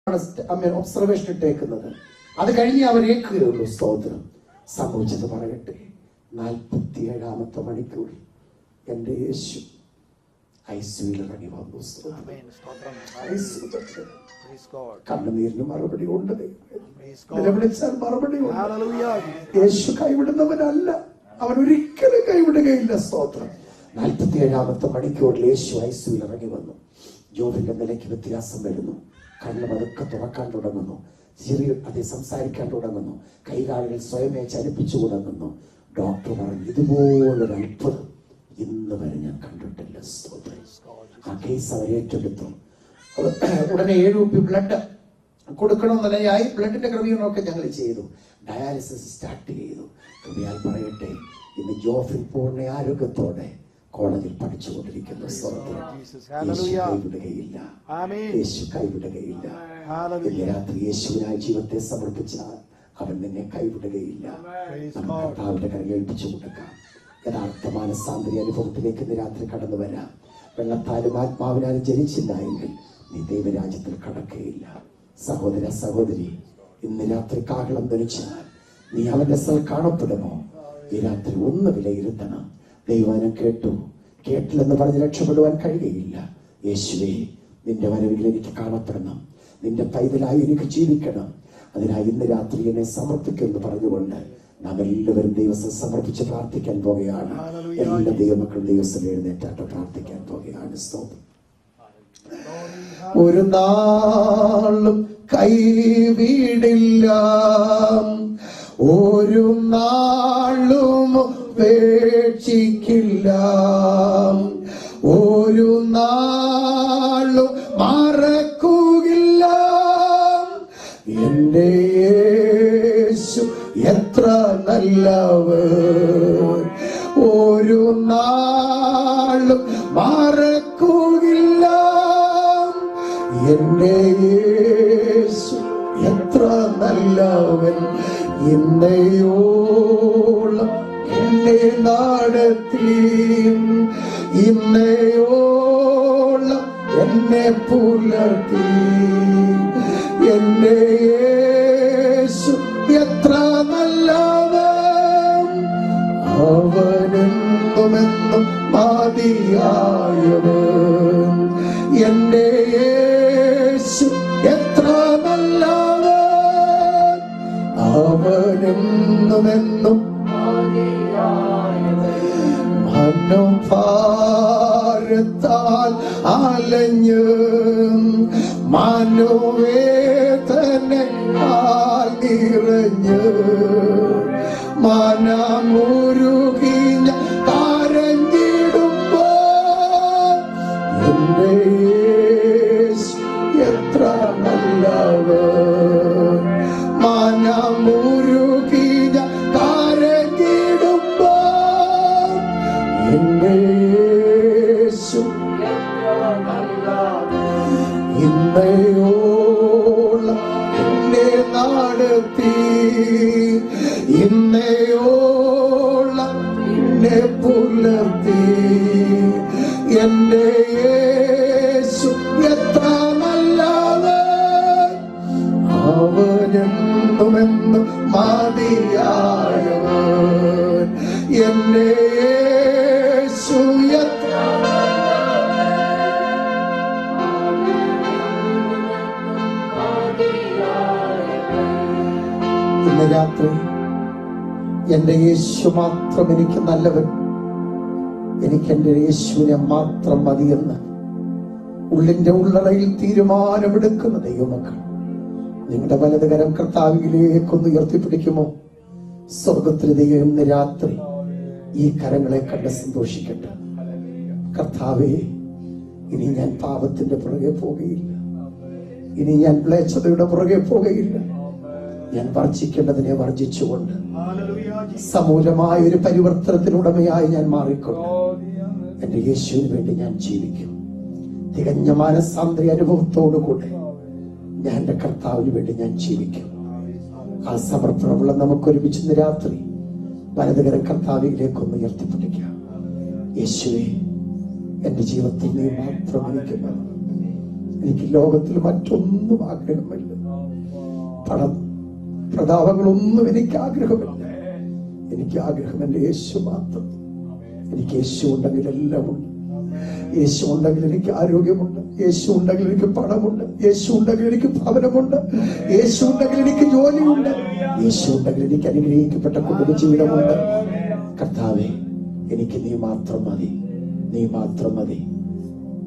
Observation ഇട്ടേക്കുന്നത്. അത് കഴിഞ്ഞ് അവർ ഏക്കുകയുള്ളൂ. സ്തോത്രം. സംഭവിച്ചത് പറയട്ടെ, 47ാമത്തെ മണിക്കൂറിൽ എൻ്റെ യേശു ഐസിയുവിൽ ഇറങ്ങി വന്നു. കണ്ണുനീരിന് മറുപടി ഉണ്ട്. വിളിച്ചാൽ മറുപടി ഉണ്ട്. യേശു കൈവിടുന്നവനല്ല, അവൻ ഒരിക്കലും കൈവിടുകയില്ല. സ്തോത്രം. 47ാമത്തെ മണിക്കൂറിൽ യേശു ഐസിയുവിൽ ഇറങ്ങി വന്നു. ജോബിന്റെ നിലയ്ക്ക് വ്യത്യാസം വരുന്നു. കണ്ണ് പതുക്കെ തുറക്കാൻ തുടങ്ങുന്നു. ചെറിയ അത് സംസാരിക്കാൻ തുടങ്ങുന്നു. കൈകാലുകൾ സ്വയമേ ചലിപ്പിച്ചു തുടങ്ങുന്നു. ഡോക്ടർ പറഞ്ഞു, ഇതുപോലൊരു അത്ഭുതം ഇന്ന് വരെ ഞാൻ കണ്ടിട്ടില്ല. ആ കേസ് അവർ ഏറ്റെടുത്തു. ഉടനെ 7 കുപ്പി ബ്ലഡ് കൊടുക്കണമെന്നതിനായി ബ്ലഡിന്റെ ക്രമീകരണമൊക്കെ ഞങ്ങൾ ചെയ്തു. ഡയാലിസിസ് സ്റ്റാർട്ട് ചെയ്തു. കൃപയാൽ പറയട്ടെ, ഇന്ന് ജോഫിൻ പൂർണ്ണ ആരോഗ്യത്തോടെ കോളേജിൽ പഠിച്ചുകൊണ്ടിരിക്കുന്ന. കൈവിടുകയില്ല, യേശു കൈവിടുകയില്ല. ഇന്ന് രാത്രി യേശുവിനായി ജീവിതത്തെ സമർപ്പിച്ചാൽ അവൻ നിന്നെ കൈവിടുകയില്ല. കർത്താവിന്റെ കരങ്ങൾ ഏൽപ്പിച്ചു കൊടുക്കാം. യഥാർത്ഥ മാനസാന്തര അനുഭവത്തിലേക്ക് ഇന്ന് രാത്രി കടന്നു വരാം. വെള്ളത്താലും ആത്മാവിനാലും ജനിച്ചില്ല എങ്കിൽ നീ ദൈവരാജ്യത്തിൽ കടക്കുകയില്ല. സഹോദര സഹോദരി, ഇന്ന് രാത്രി കാഹളം ധരിച്ചാൽ നീ അവന്റെ സ്ഥലം കാണപ്പെടുമോ? ഈ രാത്രി ഒന്ന് വിലയിരുത്തണം. ദൈവവചനം കേട്ടില്ലെന്ന് പറഞ്ഞ് രക്ഷപ്പെടുവാൻ കഴിയുകയില്ല. യേശുവേ, നിന്റെ വരവിൽ എനിക്ക് കാണപ്പെടണം, നിന്റെ പൈതലായി എനിക്ക് ജീവിക്കണം. അതിനായി ഇന്ന് രാത്രി എന്നെ സമർപ്പിക്കുമെന്ന് പറഞ്ഞുകൊണ്ട് നാം എല്ലാവരും ദൈവത്തെ സമർപ്പിച്ച് പ്രാർത്ഥിക്കാൻ പോകുകയാണ്. എല്ലാ ദൈവമക്കളും ദൈവത്തിൽ എഴുന്നേറ്റാട്ട് പ്രാർത്ഥിക്കാൻ പോകുകയാണ്. സ്തോത്രം. ഒരു നാളും കൈവിടില്ല, ഒരു നാളും ഉപേക്ഷിക്കില്ല, ഒരു നാളും മറക്കുകയില്ല. എന്റെ യേശു എത്ര നല്ലവൻ, ഒരു നാളും മറക്കുകയില്ല. എന്റെ യേശു എത്ര നല്ലവൻ, ഇന്നയോളം എന്നെ നടത്തി, ഇന്നയോളം എന്നെ പുലർത്തി. എന്റെ യേശു എത്ര നല്ലവൻ, അവനെന്നുമെന്നും മതിയായവൻ. എന്റെ യേശു എത്ര നല്ലവൻ, അവനെന്നുമെന്നും മനോഭാരത്താൽ അലഞ്ഞ് മനോവേദനയാൽ നിറഞ്ഞ് മനമുരുകി കരഞ്ഞിടുമ്പോൾ എന്റെ യേശു എത്ര നല്ലവൻ, മനമുരുകി കരഞ്ഞിടുമ്പോൾ എന്റെ യേശു ഇന്നയോളം എന്നെ നടത്തി, ഇന്നയോളം എന്നെ പുലർത്തി. എന്റെ യേശു എത്ര നല്ലവൻ, അവനെന്നുമെന്നും മതിയായവൻ. എന്റെ യേശു എത്ര ഇന്ന് രാത്രി എന്റെ യേശു മാത്രം എനിക്ക് നല്ലവൻ, എനിക്ക് എന്റെ യേശുവിനെ മാത്രം മതിയെന്ന് ഉള്ളിന്റെ ഉള്ളറയിൽ തീരുമാനമെടുക്കുന്ന ദൈവമക്കൾ, നിങ്ങളുടെ വലതുകരം കർത്താവിലേക്കൊന്ന് ഉയർത്തിപ്പിടിക്കുമോ? സ്വർഗത്തിലെ ദൈവം ഇന്ന് രാത്രി ഈ കരങ്ങളെ കണ്ട് സന്തോഷിക്കട്ടെ. കർത്താവേ, ഇനി ഞാൻ പാപത്തിന്റെ പുറകെ പോകുകയില്ല, ഇനി ഞാൻ മ്ലേച്ഛതയുടെ പുറകെ പോകുകയില്ല. ഞാൻ വർജിക്കേണ്ടതിനെ വർജിച്ചുകൊണ്ട് സമൂലമായ ഒരു പരിവർത്തനത്തിനുടമയായി ഞാൻ മാറിക്കൊണ്ട് എന്റെ യേശുവിന് വേണ്ടി ഞാൻ ജീവിക്കും. തികഞ്ഞ മാനസാന്തര അനുഭവത്തോടുകൂടെ ഞാൻ എന്റെ കർത്താവിന് വേണ്ടി ഞാൻ ജീവിക്കും. ആ സമർപ്പണമുള്ള നമുക്കൊരുമിച്ച് ഇന്ന് രാത്രി വലതുകരം കർത്താവിലേക്കൊന്ന് ഉയർത്തിപ്പിടിക്കാം. യേശുവേ, എന്റെ ജീവിതത്തിൽ നീ മാത്രം എനിക്ക് എനിക്ക് ലോകത്തിൽ മറ്റൊന്നും ആഗ്രഹമില്ല. പണം പ്രതാപങ്ങളൊന്നും എനിക്ക് ആഗ്രഹമില്ല. എനിക്ക് ആഗ്രഹം എന്റെ യേശു മാത്രം. എനിക്ക് യേശു ഉണ്ടെങ്കിൽ എല്ലാം ഉണ്ട്. യേശു ഉണ്ടെങ്കിൽ എനിക്ക് ആരോഗ്യമുണ്ട്. യേശു ഉണ്ടെങ്കിൽ എനിക്ക് പണമുണ്ട്. യേശു ഉണ്ടെങ്കിൽ എനിക്ക് ഭവനമുണ്ട്. യേശു ഉണ്ടെങ്കിൽ എനിക്ക് ജോലിയുണ്ട്. യേശു ഉണ്ടെങ്കിൽ എനിക്ക് അനുഗ്രഹിക്കപ്പെട്ട കുടുംബ ജീവിതമുണ്ട്. കർത്താവേ, എനിക്ക് നീ മാത്രം മതി. നീ മാത്രം മതി.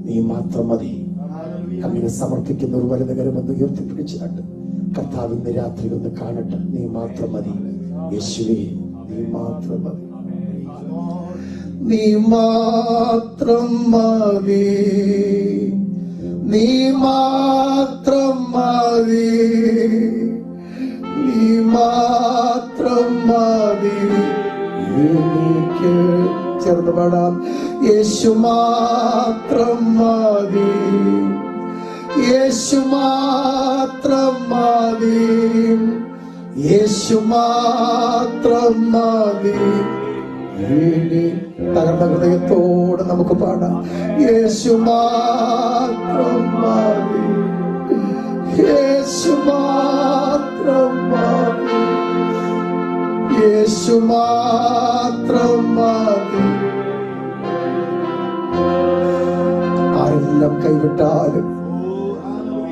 നീ മാത്രം മതി. അങ്ങനെ സമർപ്പിക്കുന്ന ഒരു വലുതകരമെന്ന് ഉയർത്തിപ്പിടിച്ചാട്ട് കർത്താവ് ഇന്ന് രാത്രി ഒന്ന് കാണട്ടെ. നീ മാത്രം മതി യേശുവേ, നീ മാത്രം മതി. നീ മാത്രം മതി. നീ മാത്രം മതി. നീ മാത്രം മതി എനിക്ക്. ചേർന്ന് പാടാം. യേശു മാത്രം മതി. യേശു മാത്രം മതി. യേശു മാത്രം മതി. തകർന്ന ഹൃദയത്തോടെ നമുക്ക് പാടാം. യേശു മാത്രം മതി. യേശു മാത്രം മതി. യേശു മാത്രം മതി. ആരെല്ലാം കൈവിട്ടാലും,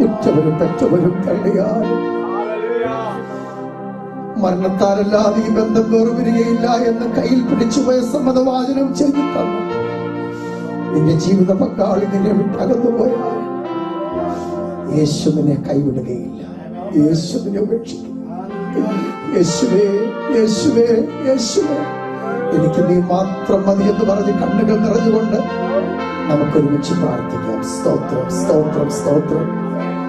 ഉറ്റവരും പെറ്റവരും തള്ളിയാലും, മരണത്താലല്ലാതെ ഈ ബന്ധം വേർപിരികയില്ല എന്ന് കയ്യിൽ പിടിച്ചുപോയ സമ്മതവാചനം ചെയ്തു തന്നു. നിന്റെ ജീവിത പങ്കാളി നിന്നെ വിട്ടകന്നു പോയാൽ യേശു നിന്നെ കൈവിടുകയില്ല. യേശു നിന്നെ ഉപേക്ഷിക്കും. യേശുവേ, യേശുവേ, യേശുവേ, എനിക്ക് നീ മാത്രം മതി എന്ന് പറഞ്ഞ് കണ്ണുകൾ നിറഞ്ഞുകൊണ്ട് നമുക്കൊരുമിച്ച് പ്രാർത്ഥിക്കാം. സ്തോത്രം, സ്തോത്രം, സ്തോത്രം,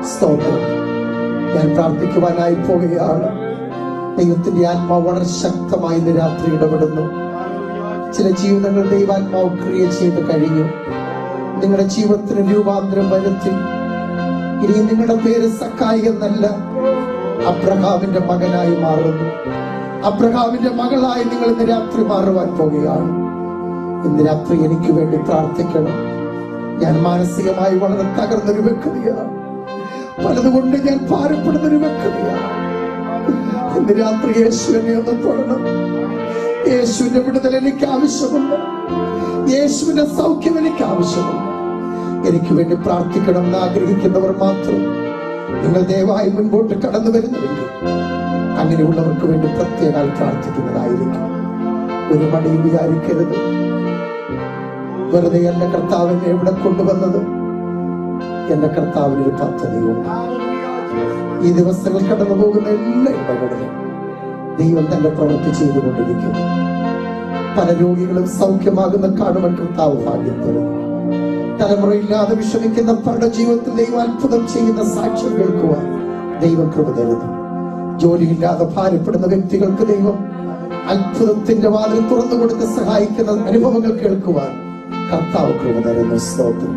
സ്തോത്രം. ഞാൻ പ്രാർത്ഥിക്കുവാനായി പോവുകയാണ്. ദൈവത്തിന്റെ ആത്മാവ് വളരെ ശക്തമായി ഇന്ന് രാത്രി ഇടപെടുന്നു. ചില ജീവിതങ്ങൾ ദൈവാത്മാവ് ക്രിയ ചെയ്ത് കഴിഞ്ഞു. നിങ്ങളുടെ ജീവിതത്തിന് രൂപാന്തരം വരുത്തി. ഇനി നിങ്ങളുടെ പേര് സക്കായി എന്നല്ല, അബ്രഹാമിന്റെ മകനായി മാറുന്നു. അബ്രഹാമിന്റെ മകളായി നിങ്ങൾ ഇന്ന് രാത്രി മാറുവാൻ പോവുകയാണ്. ഇന്ന് രാത്രി എനിക്ക് വേണ്ടി പ്രാർത്ഥിക്കണം. ഞാൻ മാനസികമായി വളരെ തകർന്നൊരു വ്യക്തിയാണ്. പലതുകൊണ്ട് ഞാൻ ഭാരപ്പെടുന്നൊരു വ്യക്തിയാണ്. ഇന്ന് രാത്രി യേശുവിനെ ഒന്ന് തൊടണം. യേശുവിന്റെ വിടുതൽ എനിക്ക് ആവശ്യമുണ്ട്. യേശുവിന്റെ സൗഖ്യം എനിക്ക് ആവശ്യമുണ്ട്. എനിക്ക് വേണ്ടി പ്രാർത്ഥിക്കണം എന്ന് ആഗ്രഹിക്കുന്നവർ മാത്രം നിങ്ങൾ ദയവായി മുൻപോട്ട് കടന്നു വരുന്നുവെങ്കിൽ അങ്ങനെയുള്ളവർക്ക് വേണ്ടി പ്രത്യേകം പ്രാർത്ഥിക്കുന്നതായിരിക്കും. ഒരു മടിയും വിചാരിക്കരുത്. വെറുതെ എന്റെ കർത്താവിനെ എവിടെ കൊണ്ടുവന്നത്? എന്റെ കർത്താവിനൊരു പദ്ധതിയുണ്ട്. ഈ ദിവസങ്ങൾ കടന്നു പോകുന്ന എല്ലാ ഇടങ്ങളിലും ദൈവം തന്റെ പ്രവൃത്തി ചെയ്തുകൊണ്ടിരിക്കുന്നു. പല രോഗികളും സൗഖ്യമാകുന്ന കാണുവാൻ കർത്താവ് ഭാഗ്യം തരുന്നു. തലമുറയില്ലാതെ വിഷമിക്കുന്ന പലരുടെ ജീവിതത്തിൽ ദൈവം അത്ഭുതം ചെയ്യുന്ന സാക്ഷ്യം കേൾക്കുവാൻ ദൈവം കൃപ തരുന്നു. ജോലിയില്ലാതെ ഭാരപ്പെടുന്ന വ്യക്തികൾക്ക് ദൈവം അത്ഭുതത്തിന്റെ വാതിൽ തുറന്നു കൊടുത്ത് സഹായിക്കുന്ന അനുഭവങ്ങൾ കേൾക്കുവാൻ കർത്താവ് കൃപ തരുന്നു. സ്തോത്രം.